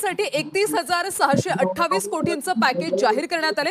शेतकऱ्यांसाठी 31,628 कोटींचं पॅकेज जाहीर करण्यात आले।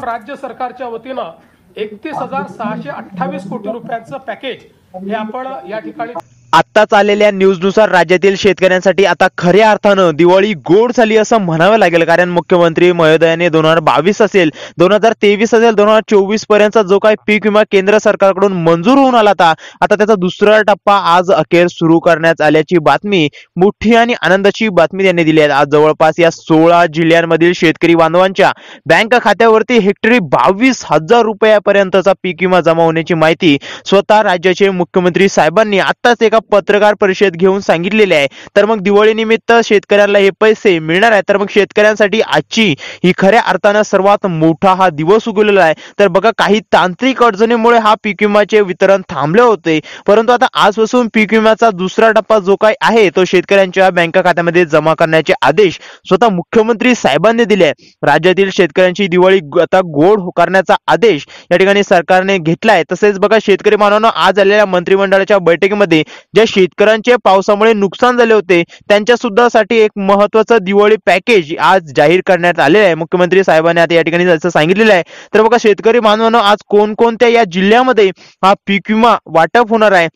राज्य सरकारच्या वतीनं 31,628 कोटी रुपयांचं पॅकेज हे आपण या ठिकाणी आत्ताच आलेल्या न्यूजनुसार राज्यातील शेतकऱ्यांसाठी आता खऱ्या अर्थानं दिवाळी गोड झाली असं म्हणावं लागेल। कारण मुख्यमंत्री महोदयाने 2022 असेल, 2023 असेल, 2024 पर्यंतचा जो काही पीक विमा केंद्र सरकारकडून मंजूर होऊन आला होता, आता त्याचा दुसरा टप्पा आज अखेर सुरू करण्यात आल्याची बातमी, मोठी आणि आनंदाची बातमी त्यांनी दिली आहे। आज जवळपास या 16 जिल्ह्यांमधील शेतकरी बांधवांच्या बँक खात्यावरती हेक्टरी 22,000 रुपयापर्यंतचा पीक विमा जमा होण्याची माहिती स्वतः राज्याचे मुख्यमंत्री साहेबांनी आत्ताच एका पत्रकार परिषद घेऊन सांगितलेले आहे। तर मग दिवाळी निमित्त शेतकऱ्यांना हे पैसे मिळणार आहे। तर मग शेतकऱ्यांसाठी आजची ही खऱ्या अर्थानं सर्वात मोठा हा दिवस उगवलेला आहे। तर बघा, काही तांत्रिक अडचणीमुळे हा पीक विम्याचे वितरण थांबले होते, परंतु आता आजपासून पीक विम्याचा दुसरा टप्पा जो काही आहे तो शेतकऱ्यांच्या बँक खात्यामध्ये जमा करण्याचे आदेश स्वतः मुख्यमंत्री साहेबांनी दिले आहे। राज्यातील शेतकऱ्यांची दिवाळी आता गोड करण्याचा आदेश या ठिकाणी सरकारने घेतलाय। तसेच बघा, शेतकरी बांधवांनो, आज आलेल्या मंत्रिमंडळाच्या बैठकीमध्ये ज्या शेतकऱ्यांचे पावसामुळे नुकसान झाले होते त्यांच्या सुद्धा साठी एक महत्त्वाचं दिवाळी पॅकेज आज जाहीर करण्यात आले आहे। मुख्यमंत्री साहेबांनी आता या ठिकाणी असं सांगितलेलं आहे। तर बघा, शेतकरी बांधवांनो, आज कोणकोणत्या या जिल्ह्यामध्ये हा पीक विमा वाटप होणार आहे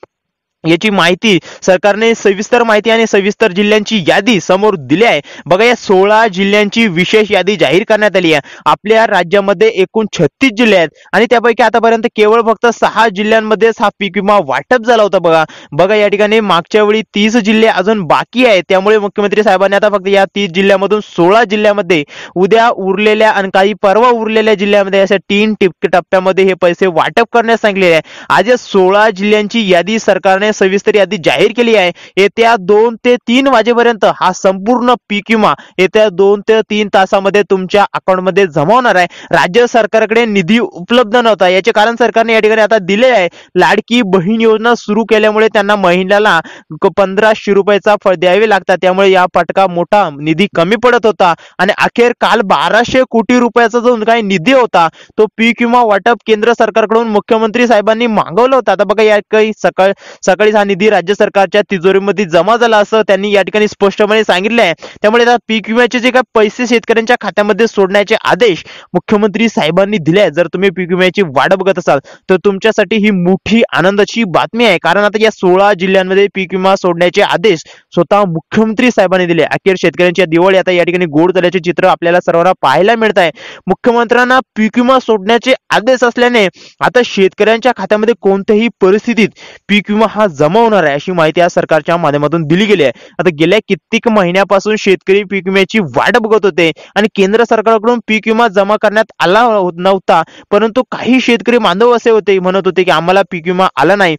याची माहिती सरकारने सविस्तर माहिती आणि सविस्तर जिल्ह्यांची यादी समोर दिली आहे। बघा, या 16 जिल्ह्यांची विशेष यादी जाहीर करण्यात आली आहे। आपल्या राज्यामध्ये एकूण 36 जिल्हे आहेत आणि त्यापैकी आतापर्यंत केवळ फक्त 6 जिल्ह्यांमध्येच हा पीक विमा वाटप झाला होता। बघा या ठिकाणी मागच्या वेळी 30 जिल्हे अजून बाकी आहेत। त्यामुळे मुख्यमंत्री साहेबांनी आता फक्त या 30 जिल्ह्यामधून 16 जिल्ह्यामध्ये उद्या उरलेल्या आणि काही परवा उरलेल्या जिल्ह्यामध्ये अशा 3 टप्प्यामध्ये हे पैसे वाटप करण्यास सांगितले आहे। आज या 16 जिल्ह्यांची यादी सरकारने सविस्तर यादी जाहीर केली आहे। येत्या 2 ते 3 वाजेपर्यंत हा संपूर्ण पीक विमा येत्या 2 ते 3 तासामध्ये तुमच्या अकाउंट मध्ये जमा होणार आहे। राज्य सरकारकडे निधी उपलब्ध नव्हता, याचे कारण सरकारने या ठिकाणी आता दिले आहे। लाडकी बहीण योजना सुरू केल्यामुळे त्यांना महिन्याला 1500 रुपयाचा फळ द्यावे लागतात, त्यामुळे या फटका मोठा निधी कमी पडत होता आणि अखेर काल 1200 कोटी रुपयाचा जो काही निधी होता तो पीक विमा वाटप केंद्र सरकारकडून मुख्यमंत्री साहेबांनी मागवला होता। आता बघा, या काही सकाळी हा निधी राज्य सरकारच्या तिजोरीमध्ये जमा झाला असं त्यांनी या ठिकाणी स्पष्टपणे सांगितले आहे। त्यामुळे आता पीक विम्याचे जे काही पैसे शेतकऱ्यांच्या खात्यामध्ये सोडण्याचे आदेश मुख्यमंत्री साहेबांनी दिले आहेत। जर तुम्ही पीक विम्याची वाट बघत असाल तर तुमच्यासाठी ही मोठी आनंदाची बातमी आहे, कारण आता या 16 जिल्ह्यांमध्ये पीक विमा सोडण्याचे आदेश स्वतः मुख्यमंत्री साहेबांनी दिले। अखेर शेतकऱ्यांची दिवाळी आता या ठिकाणी गोड झाल्याचे चित्र आपल्याला सर्वांना पाहायला मिळत आहे। मुख्यमंत्र्यांना पीक विमा सोडण्याचे आदेश असल्याने आता शेतकऱ्यांच्या खात्यामध्ये कोणत्याही परिस्थितीत पीक विमा हा जमा होणार आहे अशी माहिती आज सरकारच्या माध्यमातून दिली गेली आहे। आता गेल्या कित्येक महिन्यापासून शेतकरी पीक विम्याची वाट बघत होते आणि केंद्र सरकारकडून पीक विमा जमा करण्यात आला नव्हता, परंतु काही शेतकरी बांधव असे होते, म्हणत होते की आम्हाला पीक विमा आला नाही।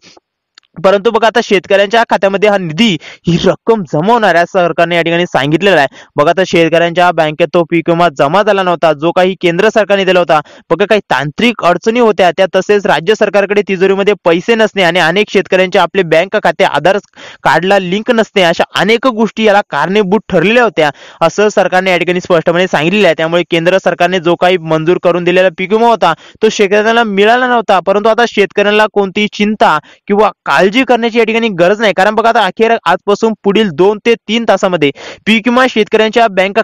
परंतु बघा, आता शेतकऱ्यांच्या खात्यामध्ये हा निधी ही रक्कम जमा होणार आहे सरकारने या ठिकाणी सांगितलेलं आहे। बघा, आता शेतकऱ्यांच्या बँकेत तो पीक विमा जमा झाला नव्हता जो काही केंद्र सरकारने दिला होता। बघा, काही तांत्रिक अडचणी होत्या त्या, तसेच राज्य सरकारकडे तिजोरीमध्ये पैसे नसणे आणि अनेक शेतकऱ्यांचे आपले बँक खाते आधार कार्डला लिंक नसणे, अशा अनेक गोष्टी याला कारणीभूत ठरलेल्या होत्या असं सरकारने या ठिकाणी स्पष्टपणे सांगितलेलं आहे। त्यामुळे केंद्र सरकारने जो काही मंजूर करून दिलेला पीक विमा होता तो शेतकऱ्यांना मिळाला नव्हता, परंतु आता शेतकऱ्यांना कोणतीही चिंता किंवा काळजी करण्याची या ठिकाणी गरज नाही, कारण बघा, आता अखेर आजपासून पुढील 2 ते 3 तासामध्ये पीक विमा शेतकऱ्यांच्या बँक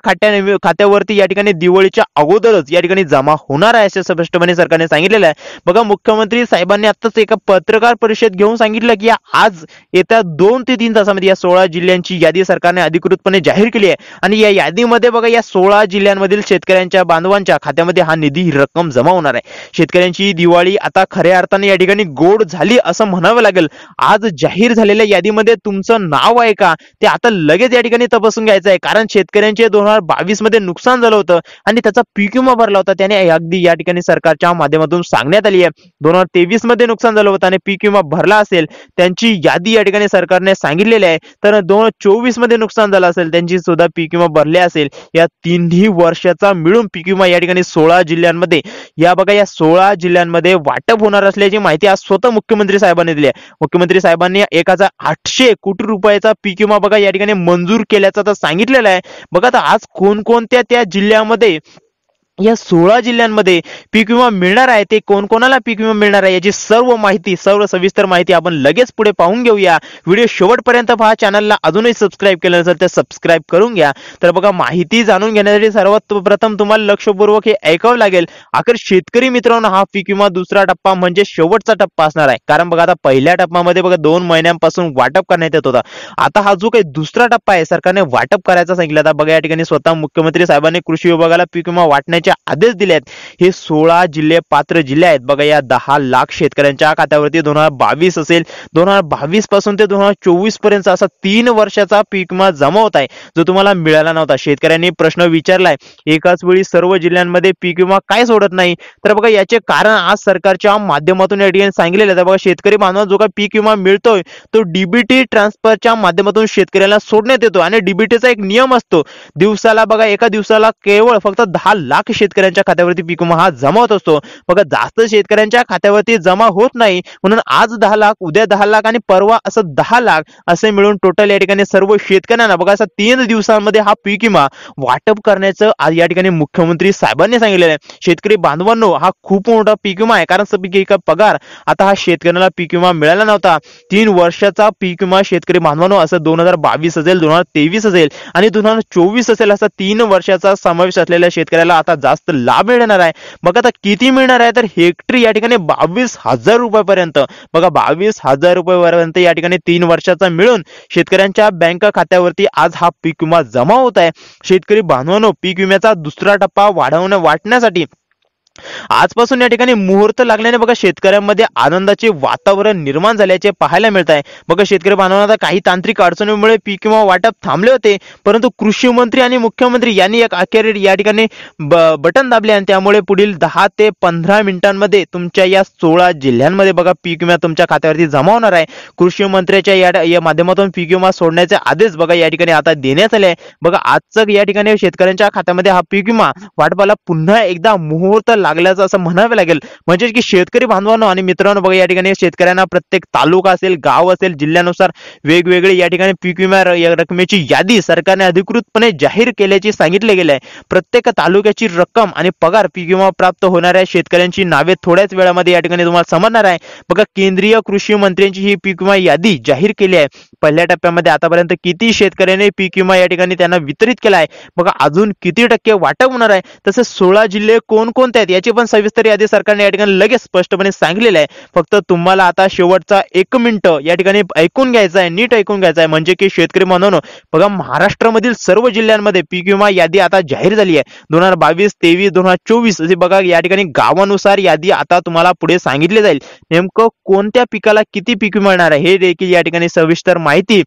खात्यावरती या ठिकाणी दिवाळीच्या अगोदरच या ठिकाणी जमा होणार आहे असे स्पष्टपणे सरकारने सांगितलेलं आहे। बघा, मुख्यमंत्री साहेबांनी आताच एका पत्रकार परिषद घेऊन सांगितलं की आज येत्या 2 ते 3 तासामध्ये या 16 जिल्ह्यांची यादी सरकारने अधिकृतपणे जाहीर केली आहे आणि या यादीमध्ये बघा, या 16 जिल्ह्यांमधील शेतकऱ्यांच्या बांधवांच्या खात्यामध्ये हा निधी ही रक्कम जमा होणार आहे। शेतकऱ्यांची दिवाळी आता खऱ्या अर्थाने या ठिकाणी गोड झाली असं म्हणावं लागेल। आज जाहीर झालेल्या यादीमध्ये तुमचं नाव आहे का ते आता लगेच या ठिकाणी तपासून घ्यायचं आहे, कारण शेतकऱ्यांचे 2022 मध्ये नुकसान झालं होतं आणि त्याचा पीक विमा भरला होता, त्याने अगदी या ठिकाणी सरकारच्या माध्यमातून सांगण्यात आली आहे। 2023 मध्ये नुकसान झालं होतं आणि पीक विमा भरला असेल त्यांची यादी या ठिकाणी सरकारने सांगितलेली आहे। तर 2024 मध्ये नुकसान झालं असेल त्यांची सुद्धा पीक विमा भरले असेल, या तिन्ही वर्षाचा मिळून पीक विमा या ठिकाणी 16 जिल्ह्यांमध्ये या 16 जिल्ह्यांमध्ये वाटप होणार असल्याची माहिती आज स्वतः मुख्यमंत्री साहेबांनी दिली आहे। मुख्यमंत्री साहेबांनी 1800 कोटी रुपयाचा पीक विमा बघा या ठिकाणी मंजूर केल्याचं तर सांगितलेलं आहे। बघा, आता आज कोणकोणत्या त्या जिल्ह्यामध्ये या 16 जिल्ह्यांमध्ये पीक विमा मिळणार आहे, ते कोणाला पीक विमा मिळणार आहे याची सर्व माहिती, सर्व सविस्तर माहिती आपण लगेच पुढे पाहून घेऊया. व्हिडिओ शेवटपर्यंत पहा. चॅनलला अजूनही सबस्क्राईब केलं नसेल तर सबस्क्राईब करून घ्या. तर बघा, माहिती जाणून घेण्यासाठी सर्वात प्रथम तुम्हाला लक्षपूर्वक हे ऐकावं लागेल. अखेर शेतकरी मित्रांनो, हा पीक विमा दुसरा टप्पा म्हणजे शेवटचा टप्पा असणार आहे. कारण बघा, आता पहिल्या टप्प्यामध्ये बघा 2 महिन्यांपासून वाटप करण्यात येत होता. आता हा जो काही दुसरा टप्पा आहे, सरकारने वाटप करायचा सांगितलं. आता बघा, या ठिकाणी स्वतः मुख्यमंत्री साहेबांनी कृषी विभागाला पीक विमा वाटण्याचे आदेश दिले आहेत. हे 16 जिल्हे पात्र जिल्हे आहेत. बघा, या 10 लाख शेतकऱ्यांच्या खात्यावरती 2022 असेल, 2022 पासून ते 2024 पर्यंत असा 3 वर्षाचा पीक विमा जमा होत आहे, जो तुम्हाला मिळाला नव्हता. शेतकऱ्यांनी प्रश्न विचारलाय, एकाच वेळी सर्व जिल्ह्यांमध्ये पीक विमा काय सोडत नाही? तर बघा, याचे कारण आज सरकारच्या माध्यमातून या ठिकाणी सांगितलेलं आहे. बघा, शेतकरी बांधवांना जो काही पीक विमा मिळतोय तो डीबीटी ट्रान्सफरच्या माध्यमातून शेतकऱ्याला सोडण्यात येतो. आणि डीबीटीचा एक नियम असतो, दिवसाला बघा, एका दिवसाला केवळ फक्त 10 लाख शेतकऱ्यांच्या खात्यावरती पीक विमा हा जमा होत असतो. बघा, जास्त शेतकऱ्यांच्या खात्यावरती जमा होत नाही, म्हणून आज 10 लाख, उद्या 10 लाख आणि परवा असं 10 लाख असे मिळून टोटल या ठिकाणी सर्व शेतकऱ्यांना बघा असं 3 दिवसांमध्ये हा पीक विमा वाटप करण्याचं आज या ठिकाणी मुख्यमंत्री साहेबांनी सांगितलेलं आहे. शेतकरी बांधवांनो, हा खूप मोठा पीक विमा आहे. कारण पीक पगार आता हा शेतकऱ्याला पीक विमा मिळाला नव्हता. 3 वर्षाचा पीक विमा शेतकरी बांधवांनो, असं 2022 असेल, 2023 असेल आणि 2024 असेल, असा 3 वर्षाचा समावेश असलेल्या शेतकऱ्याला आता जास्त लाभ मिळणार आहे. बघा, आता किती मिळणार आहे? तर हेक्टरी या ठिकाणी 22,000 रुपयापर्यंत. बघा, 22,000 रुपयापर्यंत या ठिकाणी 3 वर्षाचा मिळून शेतकऱ्यांच्या बँक खात्यावरती आज हा पीक विमा जमा होत आहे. शेतकरी बांधवांनो, पीक विम्याचा दुसरा टप्पा वाटण्यासाठी आजपासून या ठिकाणी मुहूर्त लागल्याने बघा शेतकऱ्यांमध्ये आनंदाचे वातावरण निर्माण झाल्याचे पाहायला मिळत आहे. बघा, शेतकरी बांधवांना काही तांत्रिक अडचणीमुळे पीक विमा वाटप थांबले होते, परंतु कृषी मंत्री आणि मुख्यमंत्री यांनी एक अखेर या ठिकाणी बटन दाबले आणि त्यामुळे पुढील 10 ते 15 मिनिटांमध्ये तुमच्या या 16 जिल्ह्यांमध्ये बघा पीक विमा तुमच्या खात्यावरती जमा होणार आहे. कृषी मंत्र्याच्या या माध्यमातून पीक विमा सोडण्याचे आदेश बघा या ठिकाणी आता देण्यात आले आहे. बघा, आजचं या ठिकाणी शेतकऱ्यांच्या खात्यामध्ये हा पीक विमा वाटपाला पुन्हा एकदा मुहूर्त लागल्याचं असं म्हणावे लागेल. म्हणजे की शेतकरी बांधवांनो आणि मित्रांनो, बघा, या ठिकाणी शेतकऱ्यांना प्रत्येक तालुका असेल, गाव असेल, जिल्ह्यानुसार वेगवेगळे या ठिकाणी पीक विमा रकमेची यादी सरकारने अधिकृतपणे जाहीर केल्याचे सांगितले गेले आहे. प्रत्येक तालुक्याची रक्कम आणि पगार पीक विमा प्राप्त होणाऱ्या शेतकऱ्यांची नावे थोड्याच वेळामध्ये या ठिकाणी तुम्हाला समजणार आहे. बघा, केंद्रीय कृषी मंत्र्यांची ही पीक विमा यादी जाहीर केली आहे. पहिल्या टप्प्यामध्ये आतापर्यंत किती शेतकऱ्यांनी पीक विमा या ठिकाणी त्यांना वितरित केला आहे, बघा, अजून किती टक्के वाटप होणार आहे, तसेच 16 जिल्हे कोणकोणते आहेत याची पण सविस्तर यादी सरकारने या ठिकाणी लगेच स्पष्टपणे सांगितलेलं आहे. फक्त तुम्हाला आता शेवटचा 1 मिनिट या ठिकाणी ऐकून घ्यायचा आहे, नीट ऐकून घ्यायचा आहे. म्हणजे की शेतकरी बांधवांनो, बघा, महाराष्ट्रामधील सर्व जिल्ह्यांमध्ये पीक विमा यादी आता जाहीर झाली आहे. 2022, 23, 2024 अशी बघा या ठिकाणी गावानुसार यादी आता तुम्हाला पुढे सांगितली जाईल. नेमकं कोणत्या पिकाला किती पीक विमा मिळणार आहे हे देखील या ठिकाणी सविस्तर माहिती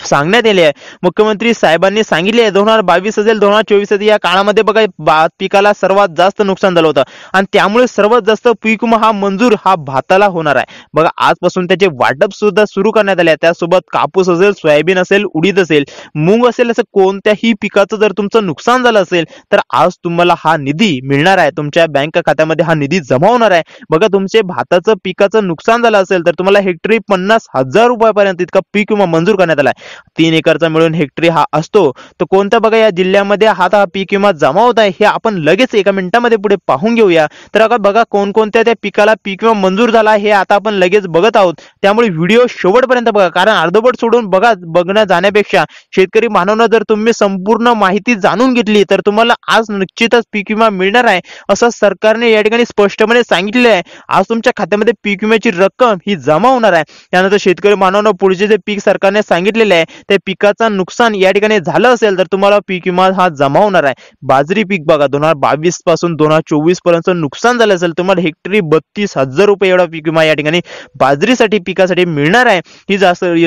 सांगण्यात आले आहे. मुख्यमंत्री साहेबांनी सांगितले आहे 2022 असेल, 2024 असेल, या काळामध्ये बघा पिकाला सर्वात जास्त नुकसान झालं होतं आणि त्यामुळे सर्वात जास्त पीक विमा हा मंजूर हा भाताला होणार आहे. बघा, आजपासून त्याचे वाटप सुद्धा सुरू करण्यात आले आहे. त्यासोबत कापूस असेल, सोयाबीन असेल, उडीद असेल, मूग असेल, असं कोणत्याही पिकाचं जर तुमचं नुकसान झालं असेल तर आज तुम्हाला हा निधी मिळणार आहे. तुमच्या बँक खात्यामध्ये हा निधी जमा होणार आहे. बघा, तुमचे भाताचं पिकाचं नुकसान झालं असेल तर तुम्हाला हेक्टरी 50,000 रुपयापर्यंत इतका पीक विमा मंजूर करण्यात आला. 3 एकरचा मिळून हेक्टरी हा असतो. तर कोणत्या बघा या जिल्ह्यामध्ये हा पीक विमा जमा होत आहे हे आपण लगेच 1 मिनिटामध्ये पुढे पाहून घेऊया. तर आता बघा कोणकोणत्या त्या पिकाला पीक विमा मंजूर झाला हे आता आपण लगेच बघत आहोत. त्यामुळे व्हिडिओ शेवटपर्यंत बघा, कारण अर्धवट सोडून बघण्या जाण्यापेक्षा शेतकरी बांधवांनो, जर तुम्ही संपूर्ण माहिती जाणून घेतली तर तुम्हाला आज निश्चितच पीक विमा मिळणार आहे असं सरकारने या ठिकाणी स्पष्टपणे सांगितले आहे. आज तुमच्या खात्यामध्ये पीक विम्याची रक्कम ही जमा होणार आहे. त्यानंतर शेतकरी बांधवांनो, पुढचे जे पीक सरकारने सांगितलेले आहे त्या पिकाचं नुकसान या ठिकाणी झालं असेल तर तुम्हाला पीक विमा हा जमा होणार आहे. बाजरी पीक बघा 2022 पासून 2024 पर्यंत नुकसान झालं असेल तुम्हाला हेक्टरी 32,000 रुपये एवढा पीक विमा या ठिकाणी बाजरीसाठी पिकासाठी मिळणार आहे.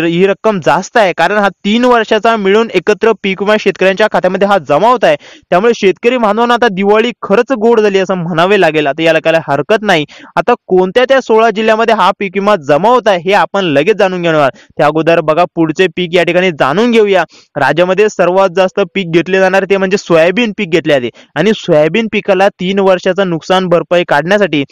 ही रक्कम जास्त आहे कारण हा 3 वर्षाचा मिळून एकत्र पीक विमा शेतकऱ्यांच्या खात्यामध्ये हा जमा होत आहे. त्यामुळे शेतकरी बांधवांना आता दिवाळी खरंच गोड झाली असं म्हणावे लागेल. आता याला काय हरकत नाही. आता कोणत्या त्या 16 जिल्ह्यामध्ये हा पीक विमा जमा होत आहे हे आपण लगेच जाणून घेणार. त्या अगोदर बघा पुढचे पीक या ठिकाणी जाणून घेऊया. राज्यामध्ये सर्वात जास्त पीक घेतले जाणार ते म्हणजे सोयाबीन पीक घेतले जाते आणि सोयाबीन पिकाला 3 वर्षाचं नुकसान भरपाई काढण्यासाठी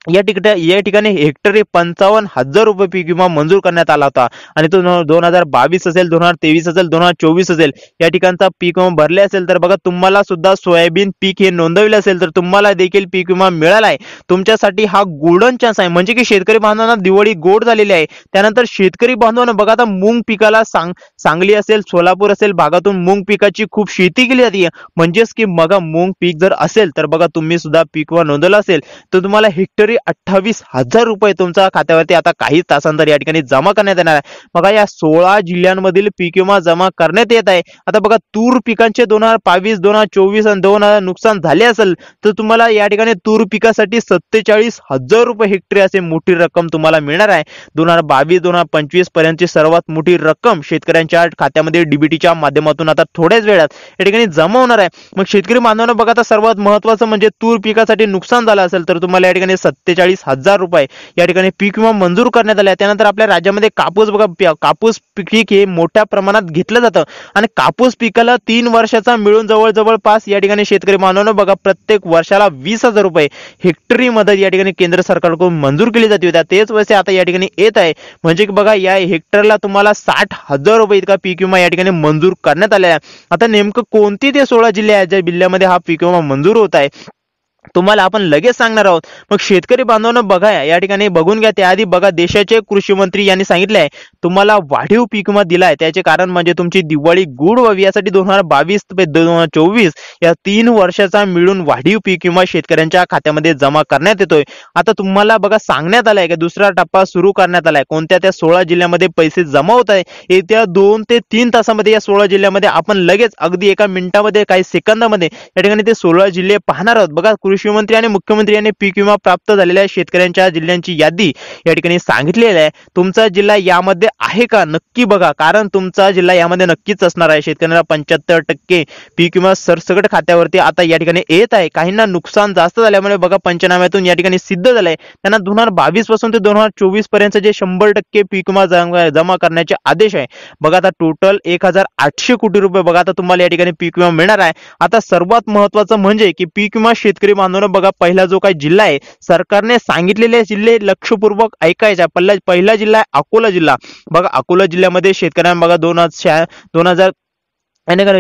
या ठिकाणी हेक्टरी 55,000 रुपये पीक विमा मंजूर करण्यात आला होता आणि तो 2022 असेल, 2023 असेल, 2024 असेल या ठिकाणचा पीक विमा भरले असेल तर बघा तुम्हाला सुद्धा सोयाबीन पीक हे नोंदवले असेल तर तुम्हाला देखील पीक विमा मिळाला आहे. तुमच्यासाठी हा गोल्डन चान्स आहे, म्हणजे की शेतकरी बांधवांना दिवाळी गोड झालेली आहे. त्यानंतर शेतकरी बांधवांना बघा आता मूग पिकाला सांगली असेल, सोलापूर असेल भागातून मूग पिकाची खूप शेती केली जाते, म्हणजेच की बघा मूग पीक जर असेल तर बघा तुम्ही सुद्धा पीक विमा नोंदवला असेल तर तुम्हाला हेक्टरी 28,000 रुपये तुमच्या खात्यावरती आता काही तासांतर या ठिकाणी जमा करण्यात येणार आहे. बघा या 16 जिल्ह्यांमधील पीक विमा जमा करण्यात येत आहे. आता बघा तूर पिकांचे 2022, 2024 आणि 2000 नुकसान झाले असेल तर तुम्हाला या ठिकाणी तूर पिकासाठी 47,000 रुपये हेक्टरी असे मोठी रक्कम तुम्हाला मिळणार आहे. 2022, 2025 पर्यंतची सर्वात मोठी रक्कम शेतकऱ्यांच्या खात्यामध्ये डीबीटीच्या माध्यमातून आता थोड्याच वेळात या ठिकाणी जमा होणार आहे. मग शेतकरी बांधवांना बघा आता सर्वात महत्वाचं म्हणजे तूर पिकासाठी नुकसान झालं असेल तर तुम्हाला या ठिकाणी 47,000 रुपये या ठिकाणी पीक विमा मंजूर करण्यात आले. त्यानंतर आपल्या राज्यामध्ये कापूस बघा कापूस पीक हे मोठ्या प्रमाणात घेतलं जातं आणि कापूस पिकाला 3 वर्षाचा मिळून जवळपास या ठिकाणी शेतकरी बांधवांना बघा प्रत्येक वर्षाला 20,000 रुपये हेक्टरी मदत या ठिकाणी केंद्र सरकारकडून मंजूर केली जाते होत्या. तेच पैसे आता या ठिकाणी येत आहे, म्हणजे की बघा या हेक्टरला तुम्हाला 60,000 रुपये इतका पीक विमा या ठिकाणी मंजूर करण्यात आलेला आहे. आता नेमकं कोणती ते 16 जिल्हे आहेत ज्या जिल्ह्यामध्ये हा पीक विमा मंजूर होत आहे तुम्हाला आपण लगेच सांगणार आहोत. मग शेतकरी बांधवांना बघा या ठिकाणी बघून घ्या. त्याआधी बघा देशाचे कृषी मंत्री यांनी सांगितले आहे तुम्हाला वाढीव पीक विमा दिलाय, त्याचे कारण म्हणजे तुमची दिवाळी गुड व्हावी यासाठी 2022 ते 2024 या 3 वर्षाचा मिळून वाढीव पीक विमा शेतकऱ्यांच्या खात्यामध्ये जमा करण्यात येतोय. आता तुम्हाला बघा सांगण्यात आलंय की दुसरा टप्पा सुरू करण्यात आलाय. कोणत्या त्या 16 जिल्ह्यामध्ये पैसे जमा होत आहे येत्या 2 ते 3 तासामध्ये या 16 जिल्ह्यामध्ये आपण लगेच अगदी एका मिनिटामध्ये काही सेकंदामध्ये या ठिकाणी ते 16 जिल्हे पाहणार आहोत. बघा कृषी मंत्री आणि मुख्यमंत्री यांनी पीक विमा प्राप्त झालेल्या शेतकऱ्यांच्या जिल्ह्यांची यादी या ठिकाणी सांगितलेली आहे. तुमचा जिल्हा यामध्ये आहे का नक्की बघा, कारण तुमचा जिल्हा यामध्ये नक्कीच असणार आहे. शेतकऱ्यांना 75% पीक विमा सरसकट खात्यावरती आता या ठिकाणी येत आहे. काहींना नुकसान जास्त झाल्यामुळे बघा पंचनाम्यातून या ठिकाणी सिद्ध झालंय त्यांना 2022 पासून ते 2024 पर्यंत जे 100% पीक विमा जमा करण्याचे आदेश आहे. बघा आता टोटल 1,800 कोटी रुपये बघा आता तुम्हाला या ठिकाणी पीक विमा मिळणार आहे. आता सर्वात महत्वाचं म्हणजे की पीक विमा शेतकरी बांधवांना बघा पहिला जो काही जिल्हा आहे सरकारने सांगितलेले जिल्हे लक्षपूर्वक ऐकायचा. पहिला जिल्हा आहे अकोला जिल्हा. बघा अकोला जिल्ह्यामध्ये शेतकऱ्यांना बघा 2000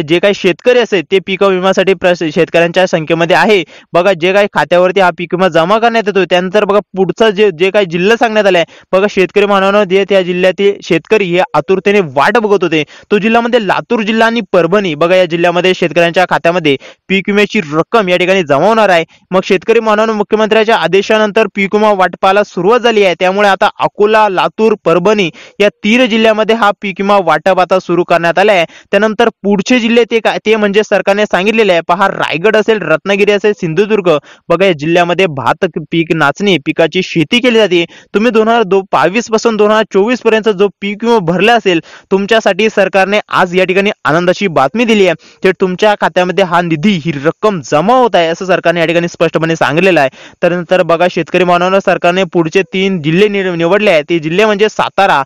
जे काही शेतकरी असेल ते पीक विम्यासाठी शेतकऱ्यांच्या संख्येमध्ये आहे. बघा जे काही खात्यावरती हा पीक विमा जमा करण्यात येतो त्यानंतर बघा पुढचा जे काही जिल्हा सांगण्यात आलाय बघा शेतकरी बांधवांनो जे त्या जिल्ह्यातील शेतकरी हे आतुरतेने वाट बघत होते तो जिल्ह्यामध्ये लातूर जिल्हा आणि परभणी. बघा या जिल्ह्यामध्ये शेतकऱ्यांच्या खात्यामध्ये पीक विम्याची रक्कम या ठिकाणी जमा होणार आहे. मग शेतकरी बांधवांनो मुख्यमंत्र्यांच्या आदेशानंतर पीक विमा वाटपाला सुरुवात झाली आहे. त्यामुळे आता अकोला, लातूर, परभणी या 3 जिल्ह्यामध्ये हा पीक विमा वाटप आता सुरू करण्यात आला आहे. त्यानंतर पुढचे जिल्हे ते म्हणजे सरकारने सांगितलेले आहे. पहा रायगड असेल, रत्नागिरी असेल, सिंधुदुर्ग बघा या जिल्ह्यामध्ये भात पीक नाचणी पिकाची शेती केली जाते. तुम्ही 2022 पासून 2024 पर्यंत जो पीक विमा भरला असेल तुमच्यासाठी सरकारने आज या ठिकाणी आनंदाची बातमी दिली आहे. ते तुमच्या खात्यामध्ये हा निधी ही रक्कम जमा होत आहे असं सरकारने या ठिकाणी स्पष्टपणे सांगितलेलं आहे. त्यानंतर बघा शेतकरी बांधवांना सरकारने पुढचे 3 जिल्हे निवडले आहेत. ते जिल्हे म्हणजे सातारा,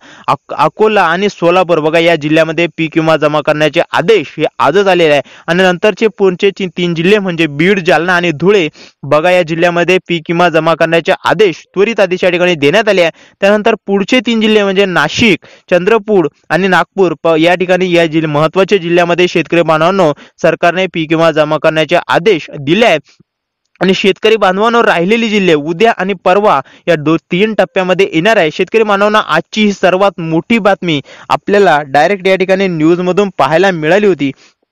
अकोला आणि सोलापूर. बघा या जिल्ह्यामध्ये पीक विमा जमा करण्याचे आदेश हे आजच आलेले आहे. आणि नंतरचे पुढचे 3 जिल्हे म्हणजे बीड, जालना आणि धुळे. बघा या जिल्ह्यामध्ये पीक विमा जमा करण्याचे आदेश त्वरित आदेश या ठिकाणी देण्यात आले आहे. त्यानंतर पुढचे 3 जिल्हे म्हणजे नाशिक, चंद्रपूर आणि नागपूर या ठिकाणी या महत्वाच्या जिल्ह्यामध्ये शेतकरी बांधवांनो सरकारने पीक विमा जमा करण्याचे आदेश दिले आहेत. आणि शेतकरी बांधवांनो राहिलेली जिल्हे उद्या आणि परवा या 3 टप्प्यामध्ये येणार आहे. शेतकरी बांधवांना आजची ही सर्वात मोठी बातमी आपल्याला डायरेक्ट या ठिकाणी न्यूज मधून पाहायला मिळाली होती.